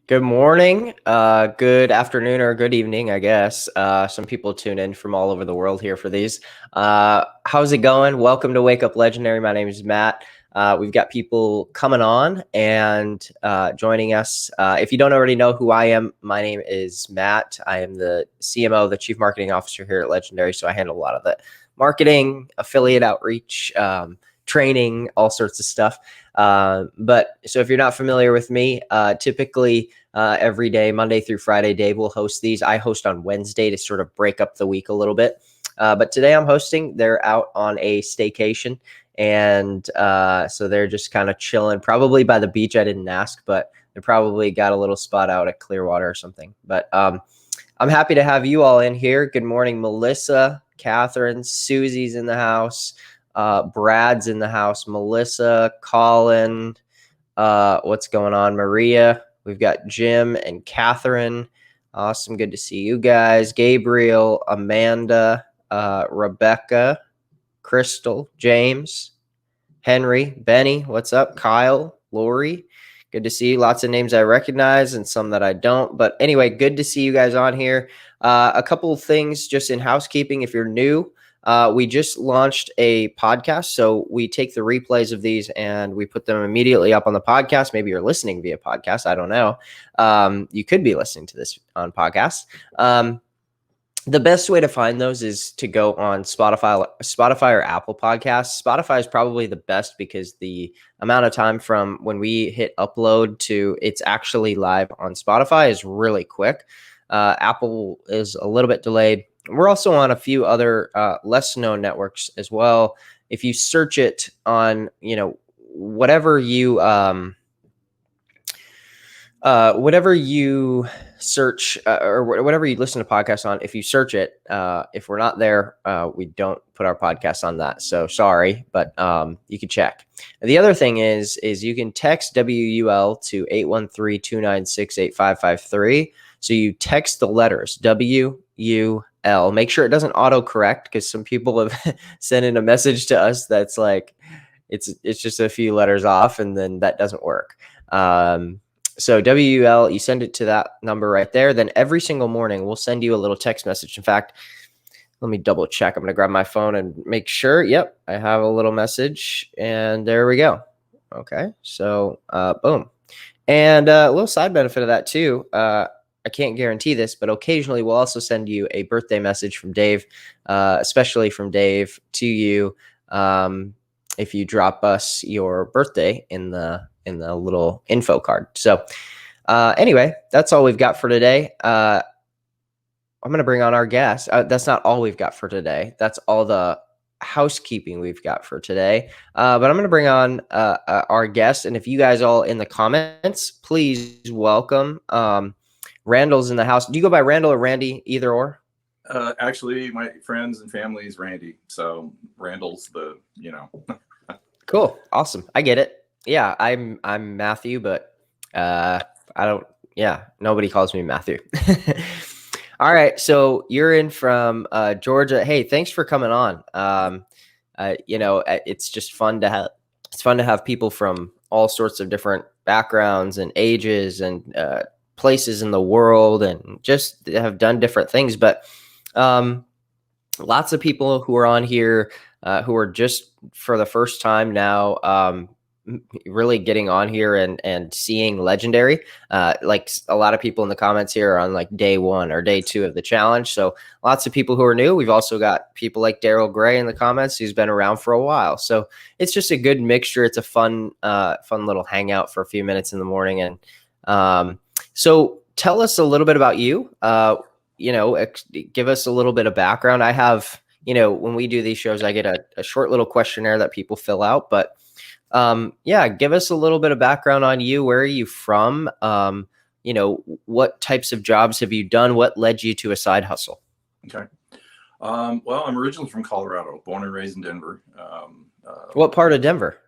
Good morning, good afternoon, or good evening, I guess. Some people tune in from all over the world here for these. How's it going? Welcome to Wake Up Legendary. My name is Matt. We've got people coming on and joining us. If you don't already know who I am, my name is Matt. I am the CMO, the Chief Marketing Officer here at Legendary. So I handle a lot of the marketing, affiliate outreach, training, all sorts of stuff. But so if you're not familiar with me, typically every day, Monday through Friday, Dave will host these. I host on Wednesday to sort of break up the week a little bit. But today I'm hosting. They're out on a staycation. And so they're just kind of chilling, probably by the beach. I didn't ask, but they probably got a little spot out at Clearwater or something. But I'm happy to have you all in here. Good morning, Melissa, Catherine, Susie's in the house. Brad's in the house. Melissa, Colin, what's going on? Maria, we've got Jim and Catherine. Awesome. Good to see you guys. Gabriel, Amanda, Rebecca, Crystal, James, Henry, Benny, what's up? Kyle, Lori, good to see you. Lots of names I recognize and some that I don't. But anyway, good to see you guys on here. A couple of things just in housekeeping. If you're new, we just launched a podcast. So we take the replays of these and we put them immediately up on the podcast. Maybe you're listening via podcast. I don't know. You could be listening to this on podcast. The best way to find those is to go on Spotify or Apple Podcasts. Spotify is probably the best because the amount of time from when we hit upload to it's actually live on Spotify is really quick. Apple is a little bit delayed. We're also on a few other less known networks as well. If you search it on, whatever you search or whatever you listen to podcasts on, if you search it, if we're not there, we don't put our podcast on that. So sorry, but you can check. And the other thing is you can text WUL to 813-296-8553. So you text the letters WUL. Make sure it doesn't autocorrect because some people have sent in a message to us that's like it's just a few letters off, and then that doesn't work. So WUL, you send it to that number right there. Then every single morning, we'll send you a little text message. In fact, let me double check. I'm going to grab my phone and make sure. Yep, I have a little message, and there we go. Okay, so boom. And a little side benefit of that too. I can't guarantee this, but occasionally we'll also send you a birthday message from Dave, especially from Dave to you, if you drop us your birthday in the little info card. So anyway, that's all we've got for today. I'm going to bring on our guest. That's not all we've got for today. That's all the housekeeping we've got for today. But I'm going to bring on our guest. And if you guys all in the comments, please welcome. Randall's in the house. Do you go by Randall or Randy, either or? Actually, my friends and family is Randy. So Randall's Cool. Awesome. I get it. Yeah, I'm Matthew, but I don't, nobody calls me Matthew. All right. So you're in from Georgia. Hey, thanks for coming on. It's just fun to have people from all sorts of different backgrounds and ages and places in the world and just have done different things. But lots of people who are on here who are just for the first time now really getting on here and seeing Legendary. Like a lot of people in the comments here are on like day 1 or day 2 of the challenge. So lots of people who are new. We've also got people like Daryl Gray in the comments who's been around for a while. So it's just a good mixture. It's a fun little hangout for a few minutes in the morning. And so tell us a little bit about you. Give us a little bit of background. I have, when we do these shows, I get a short little questionnaire that people fill out, but give us a little bit of background on you. Where are you from? What types of jobs have you done? What led you to a side hustle? Okay. Well, I'm originally from Colorado, born and raised in Denver. What part of Denver?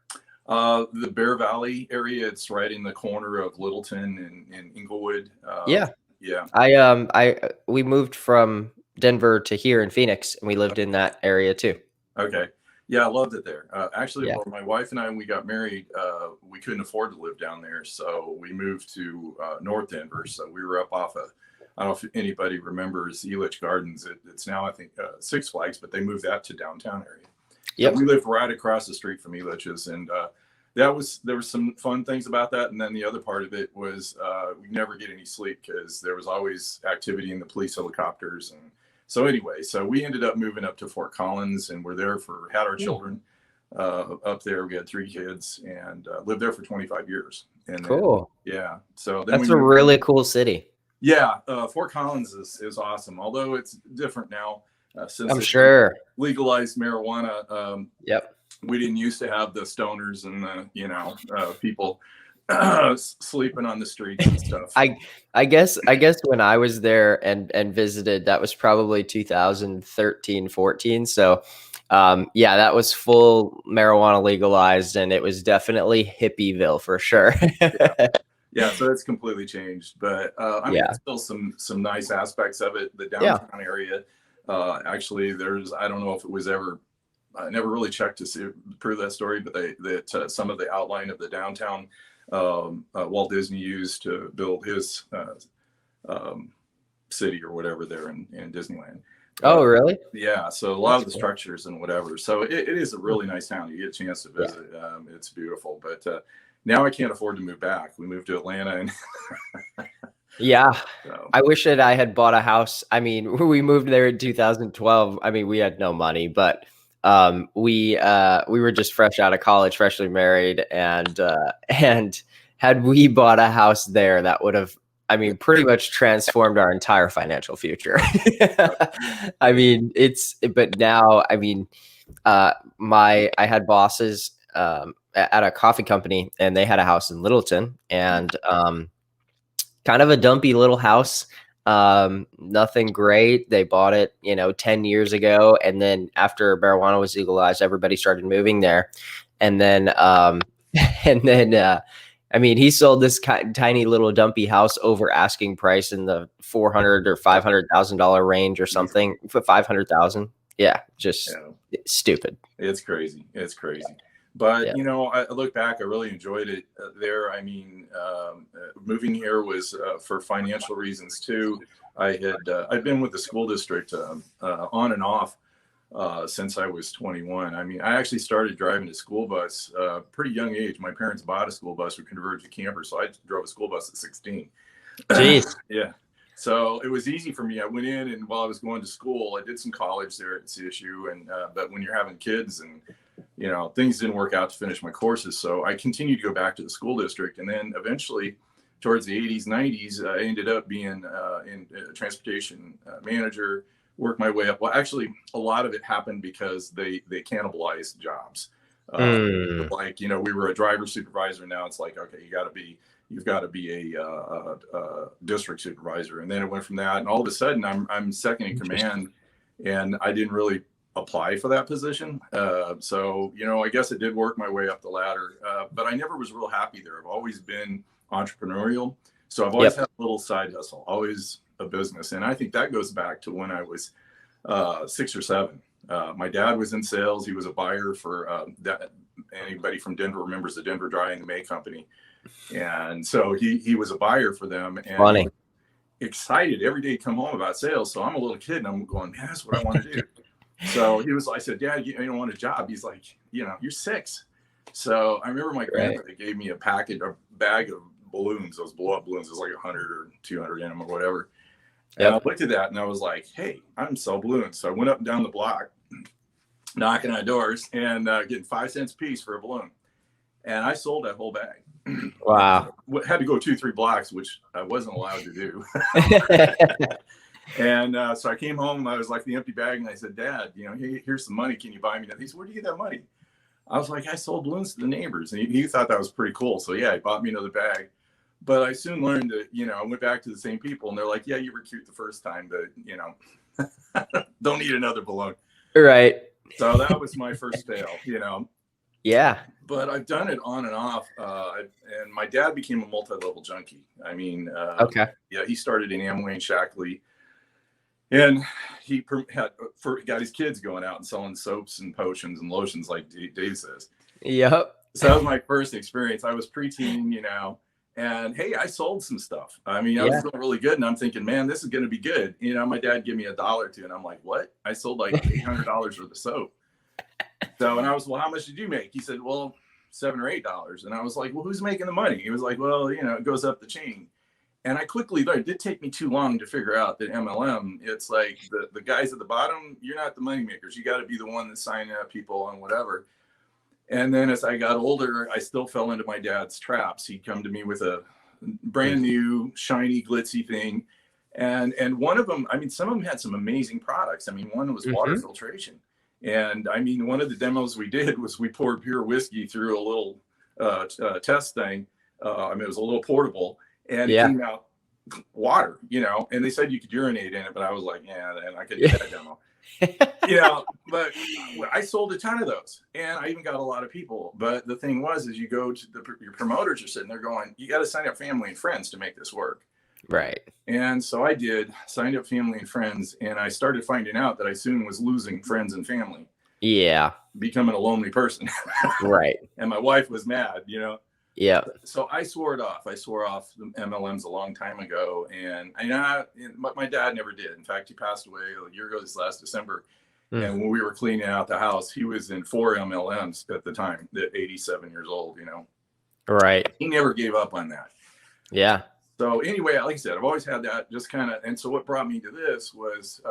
The Bear Valley area. It's right in the corner of Littleton and Inglewood. Yeah. We moved from Denver to here in Phoenix, and we lived in that area too. Okay. Yeah, I loved it there. Actually, Yeah. well, my wife and I, when we got married, we couldn't afford to live down there, so we moved to North Denver. So we were up off of, I don't know if anybody remembers Elitch Gardens. It's now, I think, Six Flags, but they moved that to downtown area. So Yep. we lived right across the street from Elitch's, and there was some fun things about that. And then the other part of it was we never get any sleep because there was always activity in the police helicopters. And so anyway, so we ended up moving up to Fort Collins, and we're there had our children up there. We had 3 kids and lived there for 25 years. And then, Cool. yeah, so then That's a really cool city. Yeah, Fort Collins is awesome, although it's different now since I'm they sure. legalized marijuana. Yep. We didn't used to have the stoners and the people sleeping on the streets and stuff. I guess when I was there and visited, that was probably 2013, 14. So yeah, that was full marijuana legalized, and it was definitely hippieville for sure. Yeah, so it's completely changed, but I mean, Yeah. there's still some nice aspects of it. The downtown area, actually, I don't know if it was ever, I never really checked to prove that story, but some of the outline of the downtown Walt Disney used to build his city or whatever there in Disneyland. Oh, really? Yeah, so a lot of the structures and whatever. So it is a really nice town. You get a chance to visit. It's beautiful, but now I can't afford to move back. We moved to Atlanta, and yeah, so. I wish that I had bought a house. I mean, we moved there in 2012. I mean, we had no money, but we were just fresh out of college, freshly married, and had we bought a house there, that would have, I mean, pretty much transformed our entire financial future. I mean, but now, I mean, I had bosses at a coffee company, and they had a house in Littleton, and kind of a dumpy little house. Nothing great. They bought it, 10 years ago. And then after marijuana was legalized, everybody started moving there. And then, I mean, he sold this tiny little dumpy house over asking price in the $400,000 or $500,000 range or something for 500,000. Yeah. Just stupid. It's crazy. It's crazy. But, I look back, I really enjoyed it there. I mean, moving here was for financial reasons too. I'd been with the school district on and off since I was 21. I mean, I actually started driving a school bus pretty young age. My parents bought a school bus, we converted to camper. So I drove a school bus at 16. Jeez. Yeah. So it was easy for me. I went in, and while I was going to school, I did some college there at CSU. And but when you're having kids and things didn't work out to finish my courses, so I continued to go back to the school district. And then eventually, towards the 80s, 90s, I ended up being in transportation manager. Worked my way up. Well, actually, a lot of it happened because they cannibalized jobs. Like we were a driver supervisor. Now it's like, okay, you've got to be a district supervisor, and then it went from that, and all of a sudden I'm second in command, and I didn't really apply for that position. So I guess it did work my way up the ladder, but I never was real happy there. I've always been entrepreneurial, so I've always had a little side hustle, always a business, and I think that goes back to when I was 6 or 7. My dad was in sales. He was a buyer for anybody from Denver remembers the Denver Dry and the May Company. And so he was a buyer for them, and funny. Excited every day to come home about sales. So I'm a little kid, and I'm going, man, that's what I want to do. So I said, Dad, you don't want a job? He's like, you're 6. So I remember my grandmother gave me a bag of balloons, those blow up balloons. It was like 100 or 200 in them or whatever. And I looked at that, and I was like, hey, I can sell balloons. So I went up and down the block, knocking on doors, and getting 5 cents a piece for a balloon. And I sold that whole bag. Wow. Had to go 2-3 blocks, which I wasn't allowed to do. And so I came home, and I was like the empty bag, and I said, Dad, hey, here's some money. Can you buy me that? He said, where do you get that money? I was like, I sold balloons to the neighbors. And he thought that was pretty cool. So yeah, he bought me another bag. But I soon learned that, I went back to the same people, and they're like, yeah, you were cute the first time, but don't need another balloon. Right. So that was my first fail, Yeah. But I've done it on and off. And my dad became a multi-level junkie. I mean, okay. Yeah, he started in Amway and Shackley. And he got his kids going out and selling soaps and potions and lotions, like Dave says. Yep. So that was my first experience. I was preteen, and hey, I sold some stuff. I mean, I was doing really good, and I'm thinking, man, this is going to be good. My dad gave me $1 or $2, and I'm like, what? I sold like $800 worth of soap. So, and I was, well, how much did you make? He said, well, $7 or $8. And I was like, well, who's making the money? He was like, well, it goes up the chain. And I quickly learned, it did take me too long to figure out that MLM, it's like the guys at the bottom, you're not the money makers. You got to be the one that's signing up people on whatever. And then as I got older, I still fell into my dad's traps. He'd come to me with a brand new, shiny, glitzy thing. And one of them, I mean, some of them had some amazing products. I mean, one was water filtration. And I mean, one of the demos we did was we poured pure whiskey through a little test thing. I mean, it was a little portable, and it came out water, and they said you could urinate in it, but I was like, yeah, and I could do that demo. But I sold a ton of those, and I even got a lot of people. But the thing was, is you go to your promoters are sitting there going, you got to sign up family and friends to make this work. Right. And so I signed up family and friends, and I started finding out that I soon was losing friends and family. Yeah. Becoming a lonely person. Right. And my wife was mad, Yeah. So I swore it off. I swore off the MLMs a long time ago, and my dad never did. In fact, he passed away a year ago this last December. And when we were cleaning out the house, he was in 4 MLMs at the time, at 87 years old, Right. He never gave up on that. Yeah. So anyway, like I said, I've always had that just kind of, and so what brought me to this was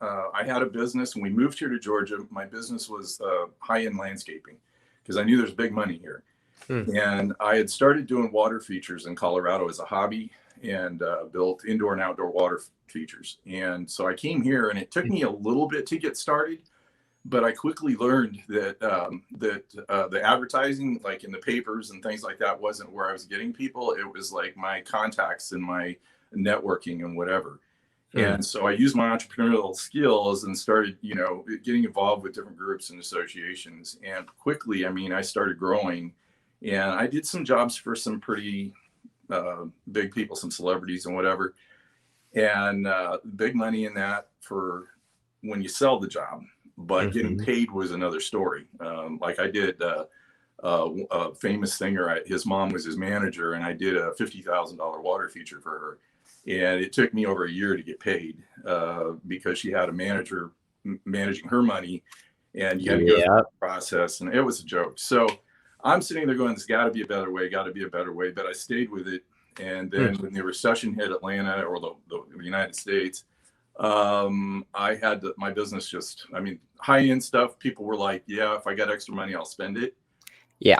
I had a business, and we moved here to Georgia. My business was high-end landscaping, because I knew there's big money here. And I had started doing water features in Colorado as a hobby, and built indoor and outdoor water features. And so I came here, and it took me a little bit to get started, but I quickly learned that the advertising, like in the papers and things like that, wasn't where I was getting people. It was like my contacts and my networking and whatever. And so I used my entrepreneurial skills and started, getting involved with different groups and associations. And quickly, I mean, I started growing, and I did some jobs for some pretty big people, some celebrities and whatever. And big money in that for when you sell the job. But getting paid was another story. Like I did a famous singer, his mom was his manager, and I did a $50,000 water feature for her. And it took me over a year to get paid because she had a manager managing her money, and you had to go through the process, and it was a joke. So I'm sitting there going, there's got to be a better way, got to be a better way. But I stayed with it. And then when the recession hit Atlanta, or the United States, I had my business just, I mean, high-end stuff. People were like, yeah, if I got extra money, I'll spend it. Yeah.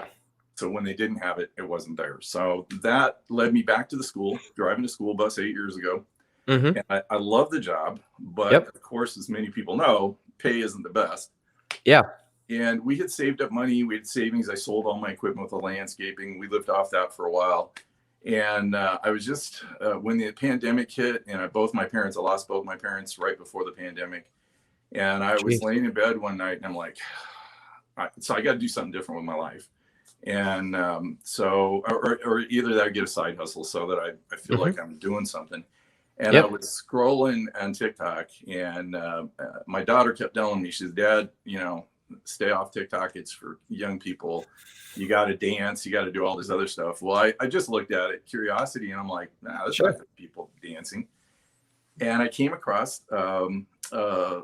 So when they didn't have it, it wasn't there. So that led me back to the school, driving a school bus 8 years ago. And I love the job, but of course, as many people know, pay isn't the best. Yeah. And we had saved up money. We had savings. I sold all my equipment with the landscaping. We lived off that for a while. And I was just, when the pandemic hit, and I lost both my parents right before the pandemic. And I was laying in bed one night, and I'm like, so I got to do something different with my life. And so, or either that or get a side hustle so that I feel like I'm doing something. And I was scrolling on TikTok, and my daughter kept telling me, she says, Dad, stay off TikTok. It's for young people. You got to dance. You got to do all this other stuff. Well, I just looked at it, curiosity, and I'm like, nah, that's not people dancing. And I came across a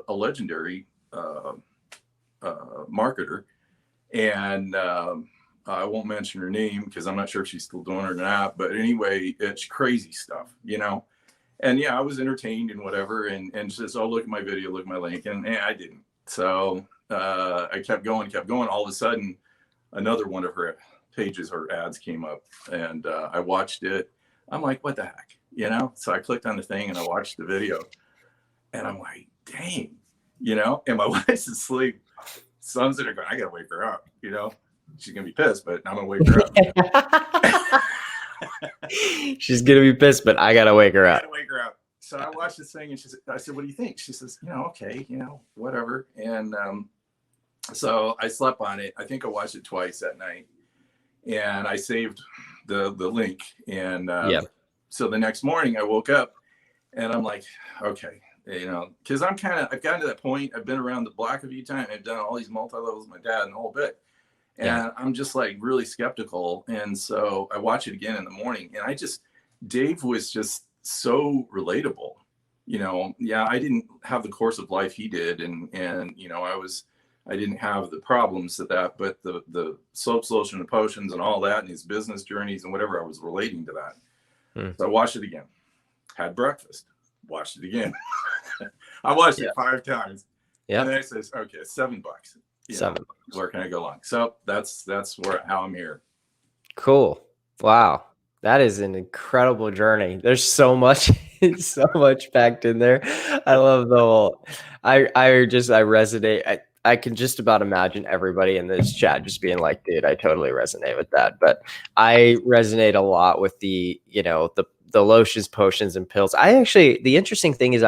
legendary marketer, and I won't mention her name because I'm not sure if she's still doing it or not. But anyway, it's crazy stuff, And yeah, I was entertained and whatever. And she says, oh, look at my video, look at my link. And I didn't. So I kept going. All of a sudden, another one of her pages or ads came up, and I watched it. I'm like, what the heck? So I clicked on the thing, and I watched the video, and I'm like, dang, and my wife's asleep. So I'm sitting there going, I got to wake her up, She's going to be pissed, but I'm going to wake her up. She's going to be pissed, but I got to wake her up. So I watched this thing, and I said, what do you think? She says, okay, whatever. And so I slept on it. I think I watched it twice that night, and I saved the link. And so the next morning I woke up, and I'm like, okay, because I've gotten to that point. I've been around the block a few times. I've done all these multi-levels with my dad and the whole bit. Yeah. And I'm just like really skeptical. And so I watch it again in the morning, and Dave was just so relatable. Yeah, I didn't have the course of life he did. And I didn't have the problems that, but the soaps, lotion, and potions and all that, and his business journeys and whatever, I was relating to that. So I watched it again, had breakfast, watched it again. I watched it 5 times. Yeah. And then I says, okay, $7. $7. Where can I go along? So that's how I'm here. Cool. Wow. That is an incredible journey. There's so much, so much packed in there. I love the whole, I resonate. I can just about imagine everybody in this chat just being like, dude, I totally resonate with that. But I resonate a lot with the lotions, potions, and pills. The interesting thing is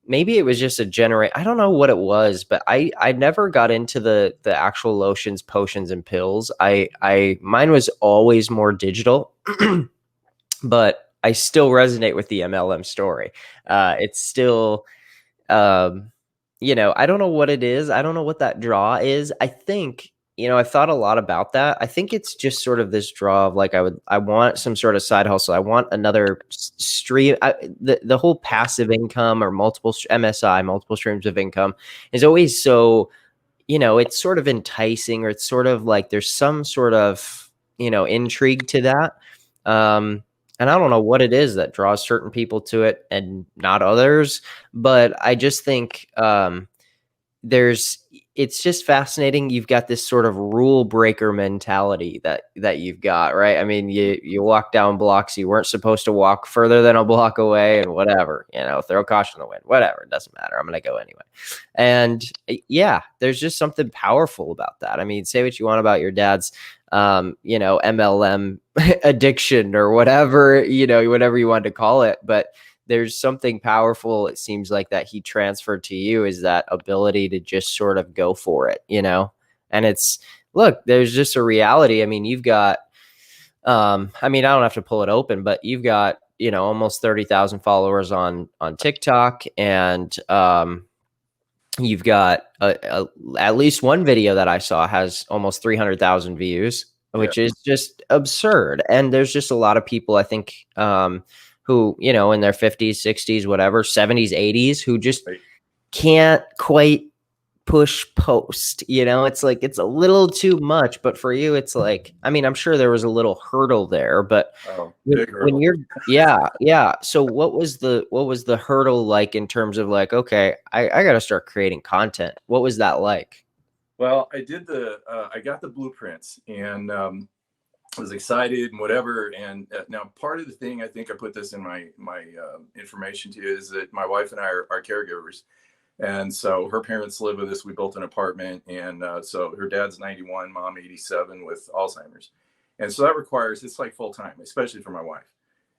maybe it was just I don't know what it was, but I never got into the actual lotions, potions, and pills. Mine was always more digital, but I still resonate with the MLM story. It's still, I don't know what it is. I don't know what that draw is. I think, I've thought a lot about that. I think it's just sort of this draw of like, I want some sort of side hustle. I want another stream. The whole passive income or multiple MSI, multiple streams of income is always so, it's sort of enticing, or it's sort of like there's some sort of, intrigue to that. And I don't know what it is that draws certain people to it and not others, but I just think, it's just fascinating. You've got this sort of rule breaker mentality that you've got, right? I mean, you walk down blocks you weren't supposed to walk further than a block away, and whatever, throw caution to the wind, whatever, it doesn't matter. I'm going to go anyway. And yeah, there's just something powerful about that. I mean, say what you want about your dad's, MLM addiction or whatever, whatever you want to call it, but there's something powerful, it seems like, that he transferred to you, is that ability to just sort of go for it, and look, there's just a reality. I mean, you've got, I don't have to pull it open, but you've got, almost 30,000 followers on TikTok, and, you've got at least one video that I saw has almost 300,000 views, which is just absurd. And there's just a lot of people, I think, who, in their 50s, 60s, whatever, 70s, 80s, who just can't quite push post. It's like, it's a little too much. But for you, it's like, I'm sure there was a little hurdle there, but when you're, yeah. So what was the hurdle like, in terms of like, okay, I got to start creating content? What was that like? Well, I got the blueprints, and was excited and whatever. And now part of the thing, I think I put this in my information to you, is that my wife and I are caregivers. And so her parents live with us. We built an apartment. And so her dad's 91, mom 87 with Alzheimer's. And so that requires, it's like full time, especially for my wife.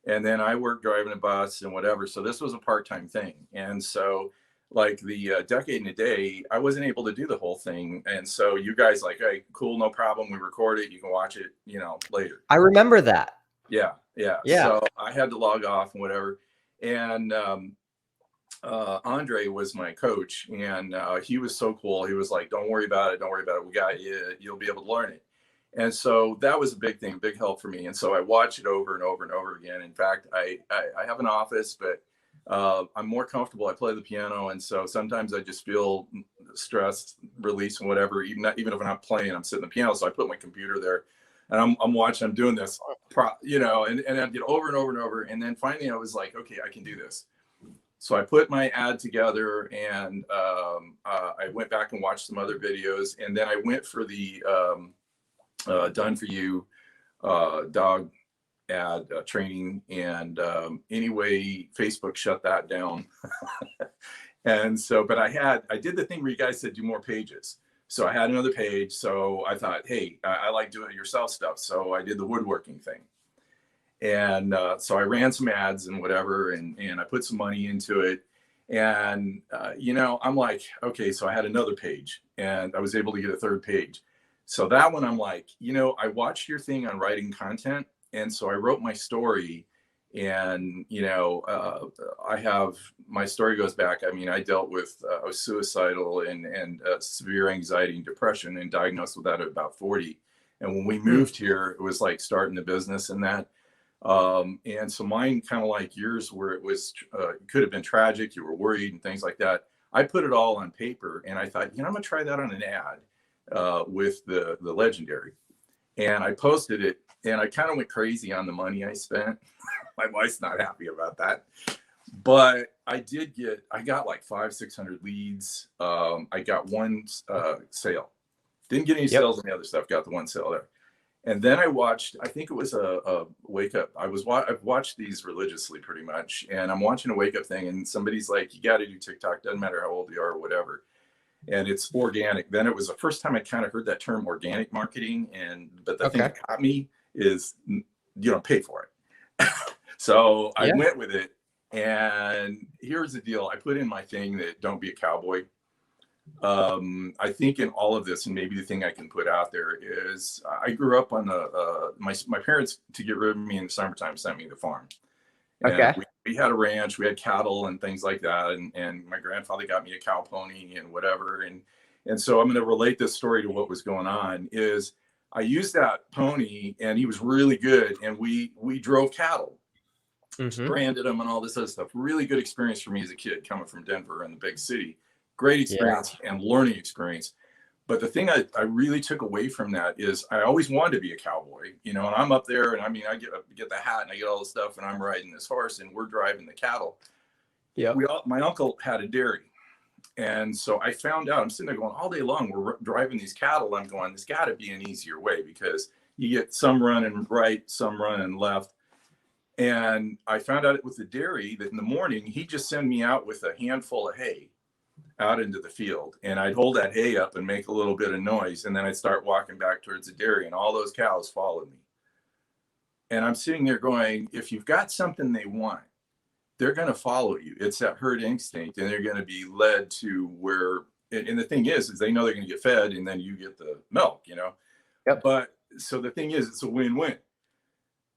And then I work driving a bus and whatever. So this was a part-time thing. And so like the decade in a day, I wasn't able to do the whole thing. And so you guys like, hey, cool, no problem. We record it. You can watch it, later. I remember that. Yeah. So I had to log off and whatever. And Andre was my coach, and he was so cool. He was like, don't worry about it. We got you. You'll be able to learn it. And so that was a big thing, big help for me. And so I watched it over and over and over again. In fact, I have an office, but I'm more comfortable. I play the piano. And so sometimes I just feel stressed, release and whatever, even if I'm not playing, I'm sitting at the piano. So I put my computer there, and I'm watching, I'm doing this, and I'd get over and over and over. And then finally I was like, okay, I can do this. So I put my ad together, and I went back and watched some other videos. And then I went for the Done For You dog ad training. And anyway, Facebook shut that down. And so, but I did the thing where you guys said do more pages. So I had another page. So I thought, hey, I like doing it yourself stuff. So I did the woodworking thing. And so I ran some ads and whatever, and I put some money into it. And, I'm like, okay, so I had another page, and I was able to get a third page. So that one, I'm like, I watched your thing on writing content. And so I wrote my story, And, I have, my story goes back. I mean, I dealt with, I was suicidal and severe anxiety and depression and diagnosed with that at about 40. And when we Hmm. moved here, it was like starting the business and that. And so mine, kind of like yours, where it was, could have been tragic, you were worried and things like that. I put it all on paper and I thought, I'm going to try that on an ad with the legendary. And I posted it and I kind of went crazy on the money I spent. My wife's not happy about that, but I got like 500-600 leads. I got one sale, didn't get any Yep. sales on the other stuff, got the one sale there. And then I watched, I think it was a wake up. I've watched these religiously pretty much. And I'm watching a wake up thing and somebody's like, you got to do TikTok. Doesn't matter how old you are or whatever. And it's organic. Then it was the first time I kind of heard that term, organic marketing. But the thing Okay. that got me is you don't pay for it. So I Yeah. went with it. And here's the deal. I put in my thing that don't be a cowboy. I think in all of this, and maybe the thing I can put out there is I grew up on my parents, to get rid of me in the summertime, sent me to the farm. And Okay. we had a ranch, we had cattle and things like that. And my grandfather got me a cow pony and whatever. And so I'm going to relate this story to what was going on is I used that pony and he was really good. And we drove cattle, Mm-hmm. branded them and all this other stuff. Really good experience for me as a kid coming from Denver and the big city. Great Yeah. experience and learning experience. But the thing I really took away from that is I always wanted to be a cowboy, and I'm up there and I mean, I get the hat and I get all the stuff and I'm riding this horse and we're driving the cattle. Yep. My uncle had a dairy. And so I found out, I'm sitting there going all day long, we're driving these cattle. I'm going, there's got to be an easier way because you get some running right, some running left. And I found out with the dairy that in the morning, he just sent me out with a handful of hay out into the field. And I'd hold that hay up and make a little bit of noise. And then I'd start walking back towards the dairy and all those cows followed me. And I'm sitting there going, if you've got something they want, they're going to follow you. It's that herd instinct and they're going to be led to where, and the thing is they know they're going to get fed and then you get the milk, Yep. But so the thing is, it's a win-win.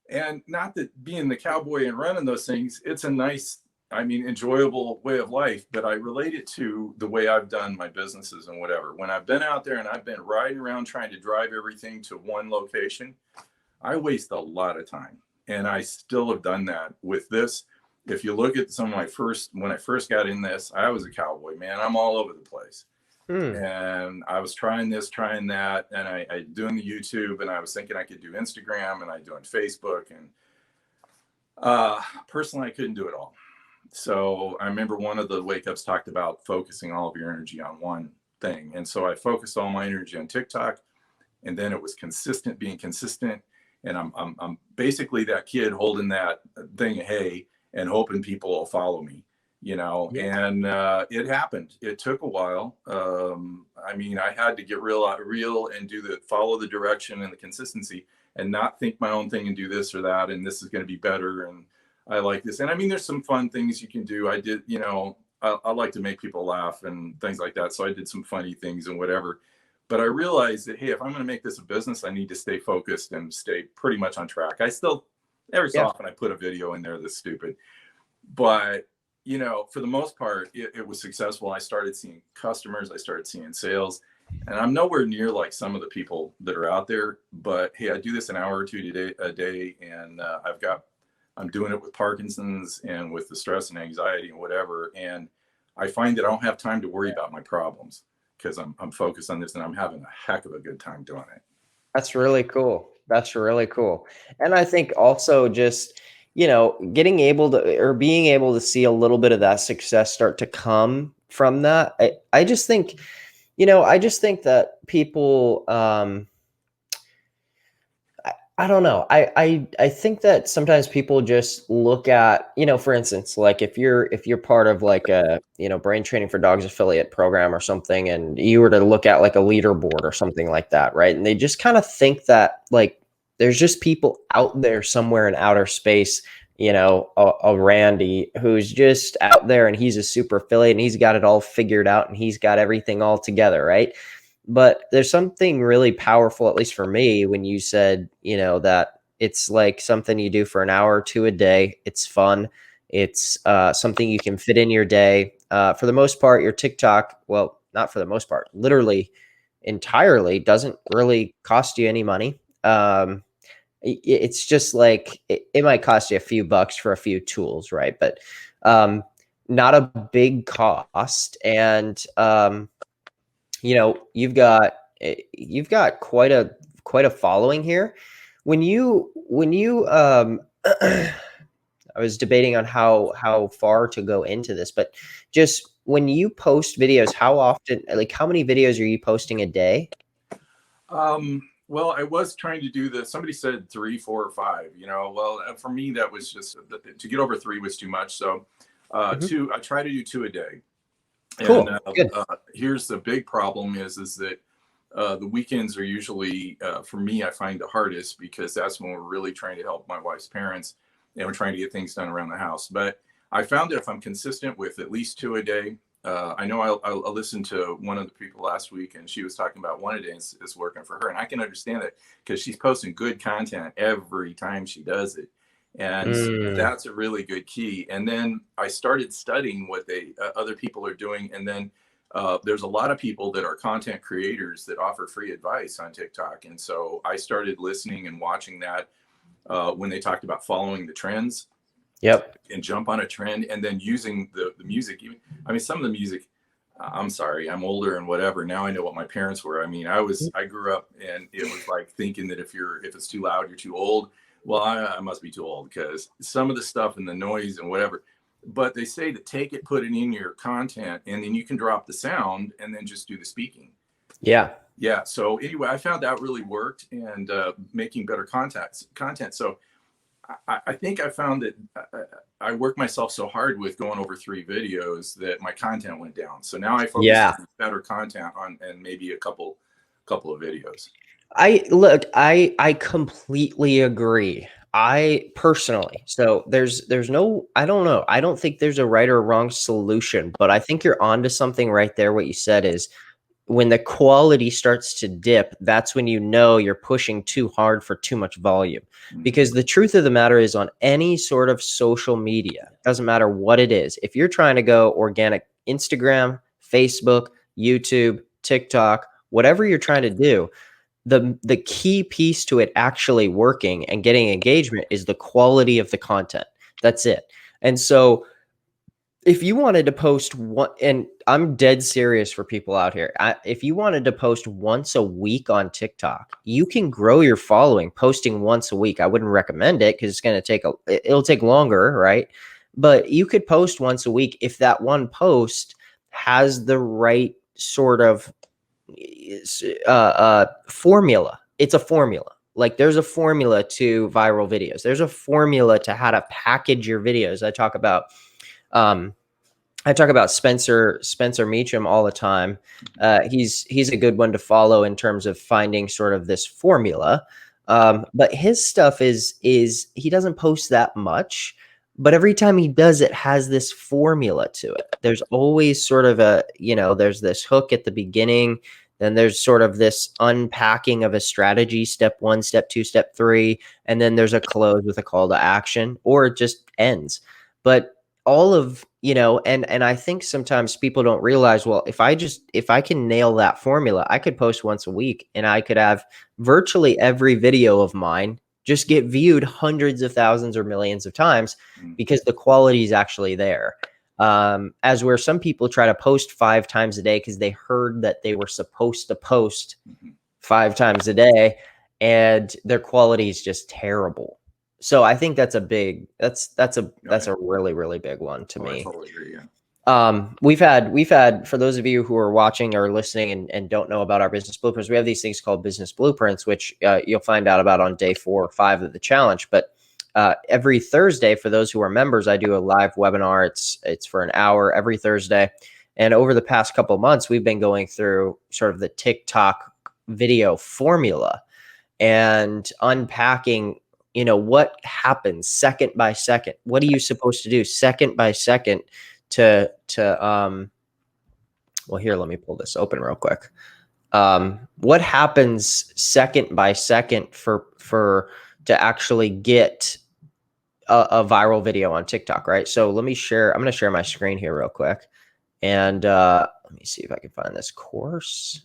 And not that being the cowboy and running those things, it's a nice, enjoyable way of life, but I relate it to the way I've done my businesses and whatever. When I've been out there and I've been riding around trying to drive everything to one location, I waste a lot of time. And I still have done that with this. If you look at some of when I first got in this, I was a cowboy, man. I'm all over the place. Hmm. And I was trying this, trying that, and I doing the YouTube, and I was thinking I could do Instagram, and I doing Facebook, and personally, I couldn't do it all. So I remember one of the wake ups talked about focusing all of your energy on one thing, and so I focused all my energy on TikTok, and then it was being consistent, and I'm basically that kid holding that thing of hay and hoping people will follow me. Yeah. And it happened. It took a while. I had to get real and follow the direction and the consistency and not think my own thing and do this or that. And this is going to be better. And I like this. And there's some fun things you can do. I did, I like to make people laugh and things like that. So I did some funny things and whatever. But I realized that, hey, if I'm going to make this a business, I need to stay focused and stay pretty much on track. I still, every so Yeah. often, I put a video in there that's stupid. But for the most part, it was successful. I started seeing customers, I started seeing sales, and I'm nowhere near like some of the people that are out there. But hey, I do this an hour or two a day, and I'm doing it with Parkinson's and with the stress and anxiety and whatever. And I find that I don't have time to worry about my problems because I'm focused on this, and I'm having a heck of a good time doing it. That's really cool. That's really cool. And I think also just, getting able to or being able to see a little bit of that success start to come from that. I just think, I just think that people, I don't know. I think that sometimes people just look at, for instance, like if you're part of like a, brain training for dogs affiliate program or something, and you were to look at like a leaderboard or something like that, right? And they just kind of think that like there's just people out there somewhere in outer space, a Randy who's just out there and he's a super affiliate and he's got it all figured out and he's got everything all together, right? But there's something really powerful, at least for me, when you said, that It's like something you do for an hour or two a day. It's fun. It's something you can fit in your day. For the most part, your TikTok, well, not for the most part, literally entirely doesn't really cost you any money. It's just like it might cost you a few bucks for a few tools, right? But um, not a big cost. And you've got quite a following here. When you I was debating on how far to go into this, but just when you post videos, how often, like how many videos are you posting a day? Well, I was trying to do this. Somebody said 3, 4, or 5. Well, for me, that was just to get over 3 was too much. So, Mhm. two. I try to do 2 a day. And Cool. Good. here's the big problem: is that the weekends are usually for me. I find the hardest because that's when we're really trying to help my wife's parents, and we're trying to get things done around the house. But I found that if I'm consistent with at least 2 a day, I know I listened to one of the people last week, and she was talking about 1 a day is working for her, and I can understand that because she's posting good content every time she does it, and Mm, that's a really good key. And then I started studying what they other people are doing, and then there's a lot of people that are content creators that offer free advice on TikTok, and so I started listening and watching that when they talked about following the trends yep. and jump on a trend and then using the music. Even, I mean, some of the music, I'm sorry, I'm older and whatever. Now I know what my parents were. I mean, I grew up and it was like thinking that if it's too loud, you're too old. Well, I must be too old because some of the stuff and the noise and whatever. But they say to take it, put it in your content, and then you can drop the sound and then just do the speaking. Yeah. Yeah. So anyway, I found that really worked and making better content. So I think I found that I worked myself so hard with going over 3 videos that my content went down. So now I focus Yeah. on better content on and maybe a couple of videos. I completely agree. I personally, so there's no, I don't know. I don't think there's a right or wrong solution, but I think you're onto something right there. What you said is when the quality starts to dip, that's when you know you're pushing too hard for too much volume. Mhm. Because the truth of the matter is, on any sort of social media, doesn't matter what it is, if you're trying to go organic, Instagram, Facebook, YouTube, TikTok, whatever you're trying to do, the key piece to it actually working and getting engagement is the quality of the content. That's it. And so if you wanted to post one, and I'm dead serious for people out here, if you wanted to post once a week on TikTok, you can grow your following posting once a week. I wouldn't recommend it because it's going to it'll take longer, right? But you could post once a week if that one post has the right sort of formula. It's a formula. Like there's a formula to viral videos. There's a formula to how to package your videos. Um, I talk about Spencer Meacham all the time. He's a good one to follow in terms of finding sort of this formula. But his stuff is he doesn't post that much, but every time he does, it has this formula to it. There's always sort of there's this hook at the beginning. Then there's sort of this unpacking of a strategy, step 1, step 2, step 3, and then there's a close with a call to action, or it just ends. But all of and I think sometimes people don't realize, well, if I can nail that formula, I could post once a week and I could have virtually every video of mine just get viewed hundreds of thousands or millions of times Mhm. because the quality is actually there. As where some people try to post 5 times a day because they heard that they were supposed to post Mhm. 5 times a day and their quality is just terrible. So I think Oh, that's yeah. a really, really big one to Oh, I me. totally agree. Yeah. We've had for those of you who are watching or listening and don't know about our business blueprints, we have these things called business blueprints, which you'll find out about on day 4 or 5 of the challenge. But every Thursday, for those who are members, I do a live webinar. It's for an hour every Thursday. And over the past couple of months, we've been going through sort of the TikTok video formula and unpacking, what happens second by second. What are you supposed to do second by second to well, here, let me pull this open real quick. What happens second by second for to actually get a viral video on TikTok, right? So let me share. I'm going to share my screen here real quick. And let me see if I can find this course.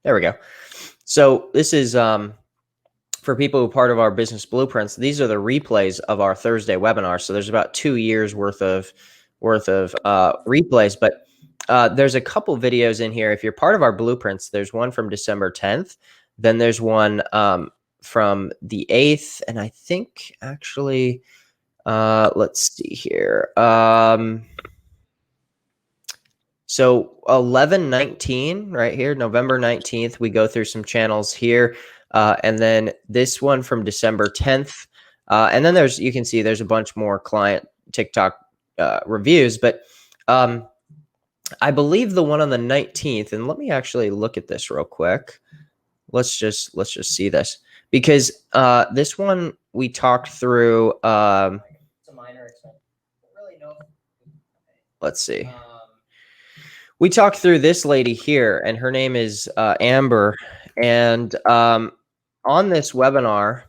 There we go. So this is for people who are part of our business blueprints. These are the replays of our Thursday webinar. So there's about 2 years worth of replays, but there's a couple videos in here. If you're part of our blueprints, there's one from December 10th. Then there's one from the 8th. And I think actually, let's see here. So 11/19 right here, November 19th, we go through some channels here. And then this one from December 10th. And then you can see there's a bunch more client TikTok reviews, but I believe the one on the 19th, and let me actually look at this real quick. Let's just see this, because this one we talked through. It's a minor expense. Really no. Let's see. We talked through this lady here, and her name is Amber. And on this webinar,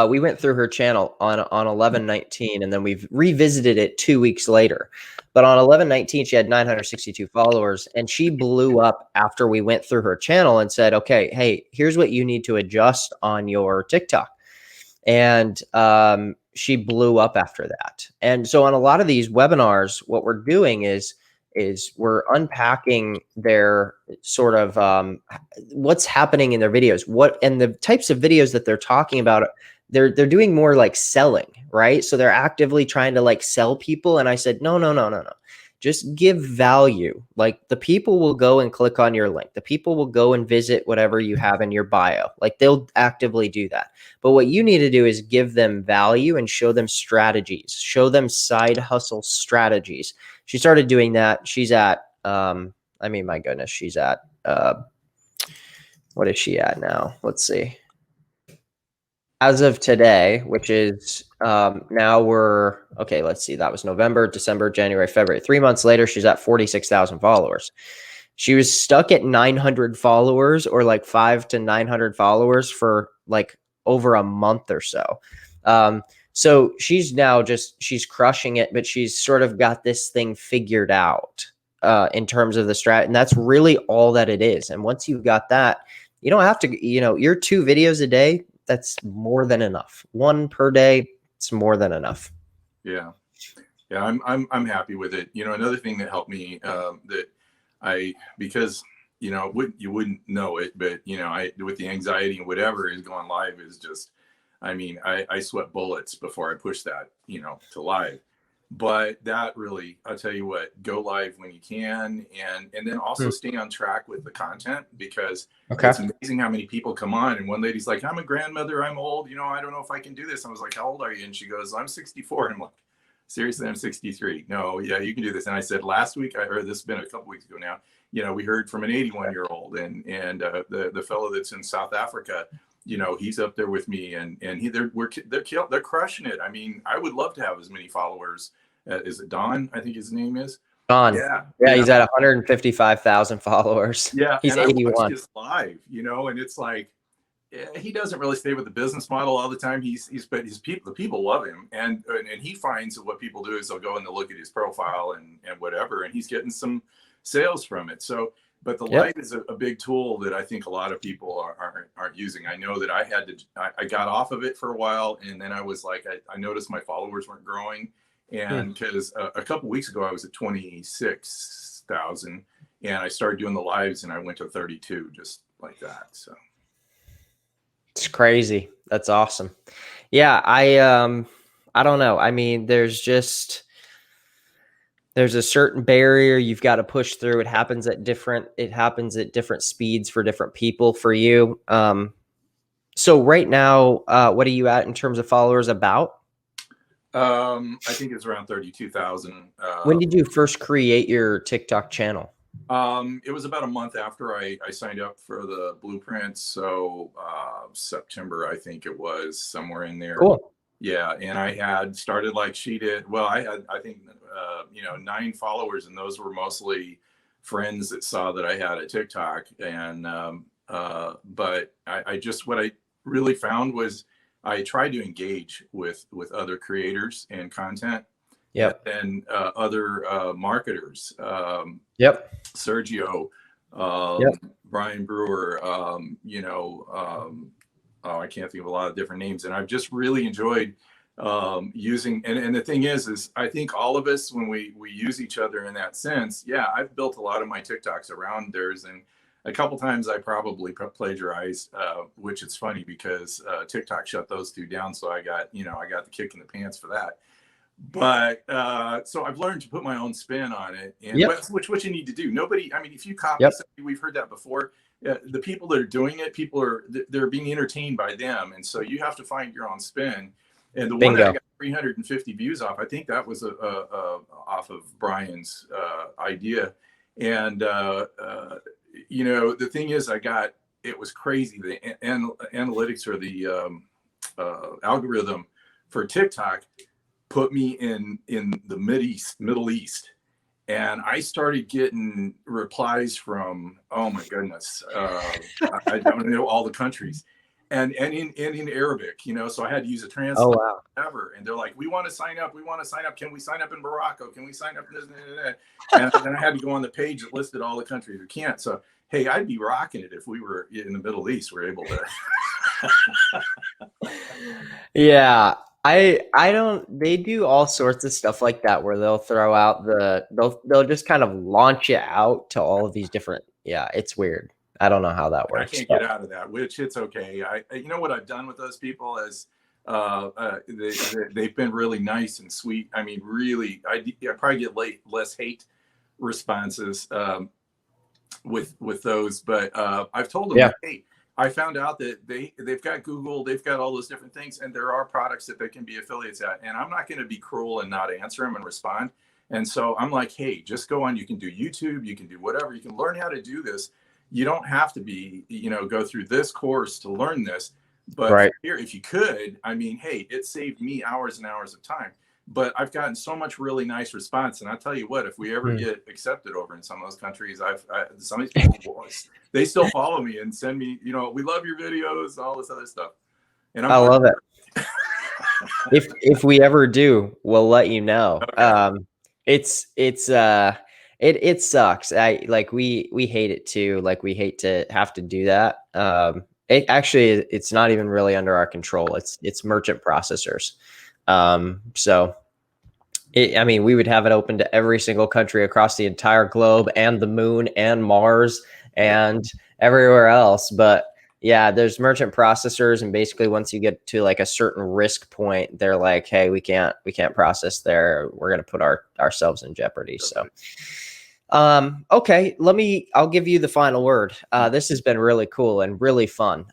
we went through her channel on 11/19, and then we've revisited it 2 weeks later. But on 11/19, she had 962 followers, and she blew up after we went through her channel and said, okay, hey, here's what you need to adjust on your TikTok. And she blew up after that. And so on a lot of these webinars, what we're doing is we're unpacking their sort of what's happening in their videos, and the types of videos that they're talking about. They're doing more like selling, right? So they're actively trying to like sell people. And I said, no. Just give value. Like, the people will go and click on your link. The people will go and visit whatever you have in your bio. Like, they'll actively do that. But what you need to do is give them value and show them strategies, show them side hustle strategies. She started doing that. She's at, I mean, my goodness, she's at, what is she at now? Let's see. As of today, which is now okay, let's see. That was November, December, January, February. 3 months later, she's at 46,000 followers. She was stuck at 900 followers, or like 500 to 900 followers, for like over a month or so. So she's now she's crushing it, but she's sort of got this thing figured out in terms of the strat. And that's really all that it is. And once you've got that, you don't have to, your 2 videos a day, that's more than enough. 1 per day, it's more than enough. Yeah. I'm happy with it. Another thing that helped me because you wouldn't know it, but with the anxiety and whatever is going live is just, I sweat bullets before I push that, to live. But that really, I'll tell you what, go live when you can, and then also stay on track with the content, because it's amazing how many people come on. And one lady's like, I'm a grandmother, I'm old, I don't know if I can do this. I was like, how old are you? And she goes, I'm 64. And I'm like, seriously, I'm 63. No, yeah, you can do this. And I said, last week, this has been a couple weeks ago now, we heard from an 81-year-old, and the fellow that's in South Africa, he's up there with me, and they're crushing it. I would love to have as many followers. Is it Don? I think his name is Don. Yeah, he's at 155,000 followers. Yeah, he's and 81. I watch his live, and it's like, he doesn't really stay with the business model all the time. But the people love him, and he finds that what people do is they'll go and they'll look at his profile and whatever, and he's getting some sales from it. So. But the light is a big tool that I think a lot of people aren't using. I know that I got off of it for a while, and then I was like, I noticed my followers weren't growing. And because a couple weeks ago, I was at 26,000, and I started doing the lives, and I went to 32 just like that. So it's crazy. That's awesome. Yeah. I don't know. There's a certain barrier you've got to push through. It happens at different speeds for different people. For you, so right now, what are you at in terms of followers? About? I think it's around 32,000. When did you first create your TikTok channel? It was about a month after I signed up for the blueprints. So September, I think it was, somewhere in there. Cool. Yeah, and I had started like she did. Well, I think 9 followers, and those were mostly friends that saw that I had a TikTok. And but I just what really found was I tried to engage with other creators and content, and Yep. then other marketers, Yep. Sergio, Yep. Brian Brewer, oh, I can't think of a lot of different names, and I've just really enjoyed using. And the thing is I think all of us, when we use each other in that sense, yeah, I've built a lot of my TikToks around theirs, and a couple times I probably plagiarized, which is funny because TikTok shut those two down, so I got the kick in the pants for that. But so I've learned to put my own spin on it, and Yep. which what you need to do. Nobody, I mean, if you copy Yep. somebody, we've heard that before. The people that are doing it, they're being entertained by them, and so you have to find your own spin. And the one that I Bingo. got 350 views off, I think that was off of Brian's idea. And the thing is, it was crazy. The analytics, or the algorithm for TikTok, put me in the Middle East, and I started getting replies from, oh my goodness, I don't know all the countries, and in Arabic, so I had to use a Oh translator, wow. whatever, and they're like, we want to sign up, can we sign up in Morocco, can we sign up in this, and then I had to go on the page that listed all the countries we can't. So hey, I'd be rocking it if we were in the Middle East, we're able to. Yeah. I don't they do all sorts of stuff like that where they'll throw out they'll just kind of launch it out to all of these different, yeah, it's weird. I don't know how that I works. can't get out of that, which it's okay. You know what I've done with those people is they've been really nice and sweet. I mean, really, I probably get less hate responses with those, but I've told them, Yeah. hey, I found out that they've got Google, they've got all those different things, and there are products that they can be affiliates at, and I'm not going to be cruel and not answer them and respond. And so I'm like, hey, just go on. You can do YouTube, you can do whatever. You can learn how to do this. You don't have to be, go through this course to learn this. But Right. here, if you could, I mean, hey, it saved me hours and hours of time. But I've gotten so much really nice response, and I tell you what, if we ever Hmm. get accepted over in some of those countries, some of these people, they still follow me and send me, we love your videos, all this other stuff, and I'm I like, love it. If we ever do, we'll let you know. okay, It sucks. We hate it too. Like we hate to have to do that. It's not even really under our control. It's merchant processors. So I mean, we would have it open to every single country across the entire globe and the moon and Mars yeah, and everywhere else. But yeah, there's merchant processors, and basically once you get to like a certain risk point, they're like, "Hey, we can't process there. We're going to put ourselves in jeopardy." So, okay, I'll give you the final word. This has been really cool and really fun.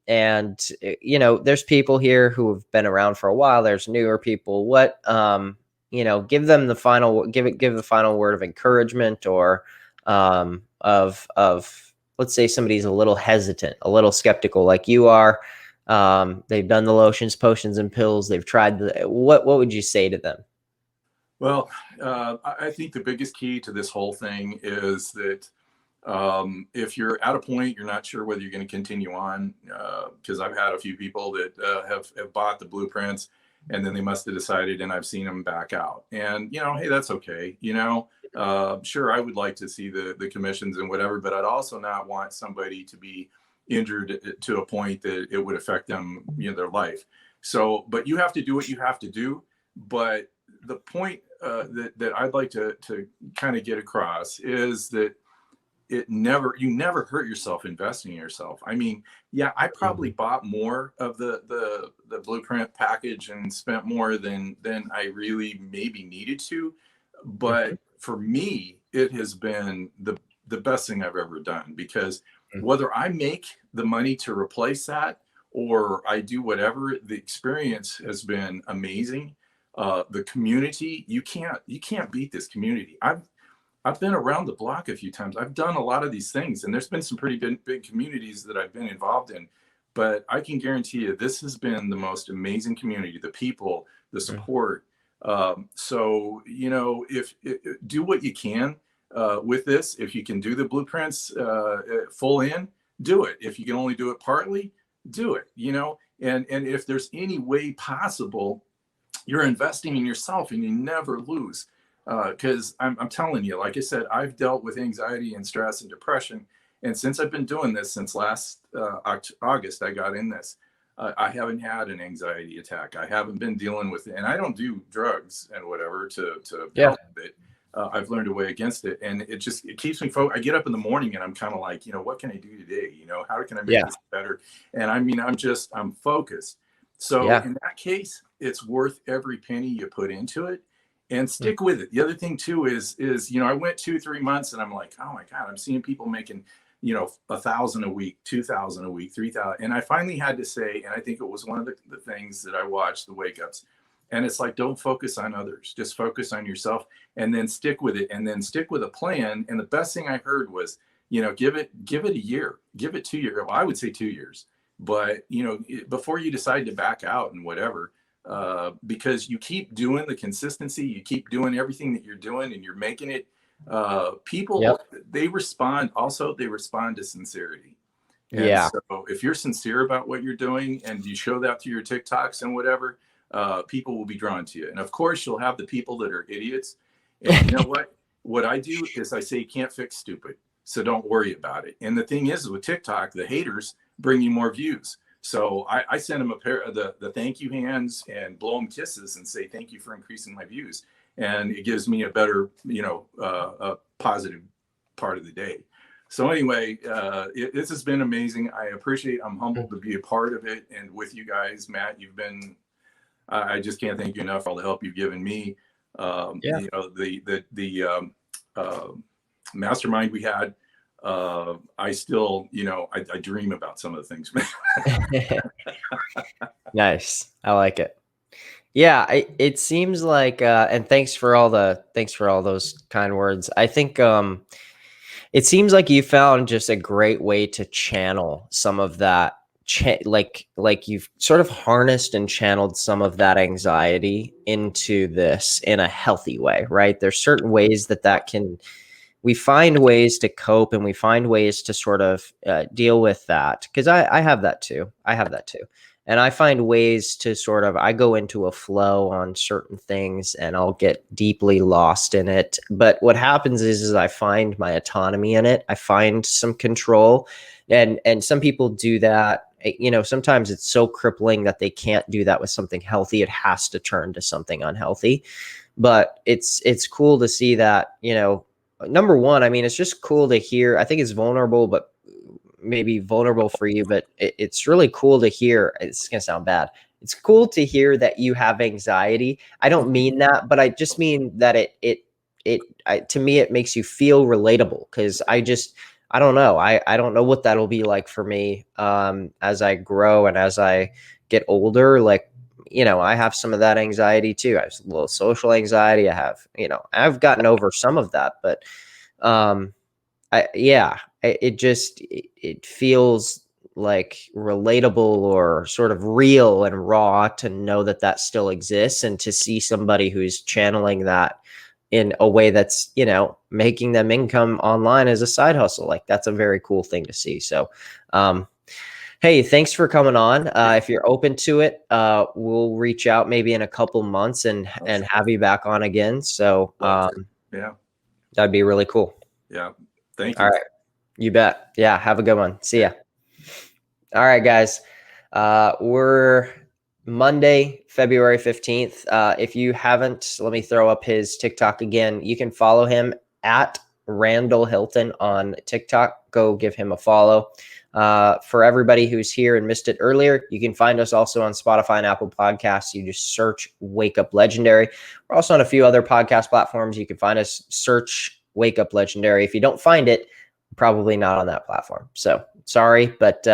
There's people here who have been around for a while. There's newer people. Give them give the final word of encouragement, or of let's say somebody's a little hesitant, a little skeptical like you are. They've done the lotions, potions, and pills. They've tried what would you say to them? well, I think the biggest key to this whole thing is that if you're at a point you're not sure whether you're going to continue on, because I've had a few people that have bought the blueprints, and then they must have decided, and I've seen them back out, and hey, that's okay. Sure, I would like to see the commissions and whatever, but I'd also not want somebody to be injured to a point that it would affect them, their life. So, but you have to do what you have to do. But the point that I'd like to kind of get across is that you never hurt yourself investing in yourself. I mean, yeah, I probably bought more of the blueprint package and spent more than I really maybe needed to, but for me it has been the best thing I've ever done, because whether I make the money to replace that or I do whatever, the experience has been amazing. The community, you can't beat this community. I've been around the block a few times. I've done a lot of these things, and there's been some pretty big communities that I've been involved in. But I can guarantee you, this has been the most amazing community. The people, the support. So if do what you can with this. If you can do the blueprints full in, do it. If you can only do it partly, do it, and if there's any way possible, you're investing in yourself and you never lose. Because I'm telling you, like I said, I've dealt with anxiety and stress and depression. And since I've been doing this since last August, I got in this. I haven't had an anxiety attack. I haven't been dealing with it. And I don't do drugs and whatever to Yeah. help with it. I've learned a way against it. And it keeps me focused. I get up in the morning and I'm kind of like, what can I do today? How can I make Yeah. this better? And I mean, I'm focused. So Yeah. in that case, it's worth every penny you put into it, and stick with it. The other thing too is I went 2-3 months and I'm like, oh my God, I'm seeing people making 1,000 a week, 2,000 a week, 3,000. And I finally had to say, and I think it was one of the things that I watched, the wake ups. And it's like, don't focus on others, just focus on yourself, and then stick with it, and then stick with a plan. And the best thing I heard was, give it a year, give it 2 years. Well, I would say 2 years, but before you decide to back out and whatever, because you keep doing the consistency, you keep doing everything that you're doing, and you're making it. People, Yep. they respond to sincerity. And Yeah. so if you're sincere about what you're doing and you show that to your TikToks and whatever, people will be drawn to you. And of course, you'll have the people that are idiots. And you know what? What I do is I say, you can't fix stupid, so don't worry about it. And the thing is, with TikTok, the haters bring you more views. So I send them a pair of the thank you hands and blow them kisses and say, thank you for increasing my views. And it gives me a better, a positive part of the day. So anyway, this has been amazing. I'm humbled to be a part of it. And with you guys, Matt, I just can't thank you enough for all the help you've given me. Yeah. The mastermind we had, I still, I dream about some of the things. Nice. I like it. Yeah, it seems like and thanks for all those kind words. I think it seems like you found just a great way to channel some of that like you've sort of harnessed and channeled some of that anxiety into this in a healthy way, right? There's certain ways that can we find ways to cope, and we find ways to sort of deal with that, because I have that too. And I find ways to sort of, I go into a flow on certain things and I'll get deeply lost in it. But what happens is I find my autonomy in it. I find some control, and some people do that. Sometimes it's so crippling that they can't do that with something healthy. It has to turn to something unhealthy. But it's cool to see that, number one, I mean, it's just cool to hear. I think it's vulnerable, but maybe vulnerable for you, but it's really cool to hear. It's going to sound bad. It's cool to hear that you have anxiety. I don't mean that, but I just mean that to me, it makes you feel relatable, because I don't know. I don't know what that'll be like for me as I grow and as I get older. Like, I have some of that anxiety too. I have a little social anxiety. I've gotten over some of that, but it feels like relatable or sort of real and raw to know that still exists, and to see somebody who's channeling that in a way that's, making them income online as a side hustle. Like, that's a very cool thing to see. So, hey, thanks for coming on. If you're open to it, we'll reach out maybe in a couple months and have you back on again. So, Yeah. that'd be really cool. Yeah. Thank you. All right. You bet. Yeah. Have a good one. See ya. All right, guys. We're Monday, February 15th. If you haven't, let me throw up his TikTok again. You can follow him at Randall Hilton on TikTok. Go give him a follow. For everybody who's here and missed it earlier, you can find us also on Spotify and Apple Podcasts. You just search Wake Up Legendary. We're also on a few other podcast platforms. You can find us, search Wake Up Legendary. If you don't find it, probably not on that platform. So sorry, but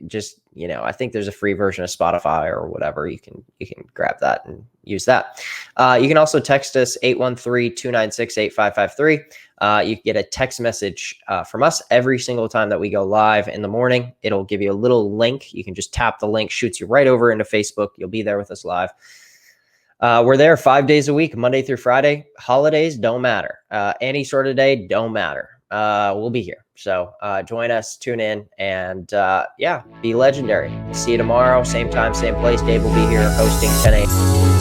just, I think there's a free version of Spotify or whatever. You can grab that and use that. You can also text us 813-296-8553. You get a text message from us every single time that we go live in the morning. It'll give you a little link. You can just tap the link, shoots you right over into Facebook. You'll be there with us live. We're there 5 days a week, Monday through Friday. Holidays don't matter. Any sort of day don't matter. we'll be here. So join us, tune in, and yeah, be legendary. See you tomorrow, same time, same place. Dave will be here hosting 10 a.m.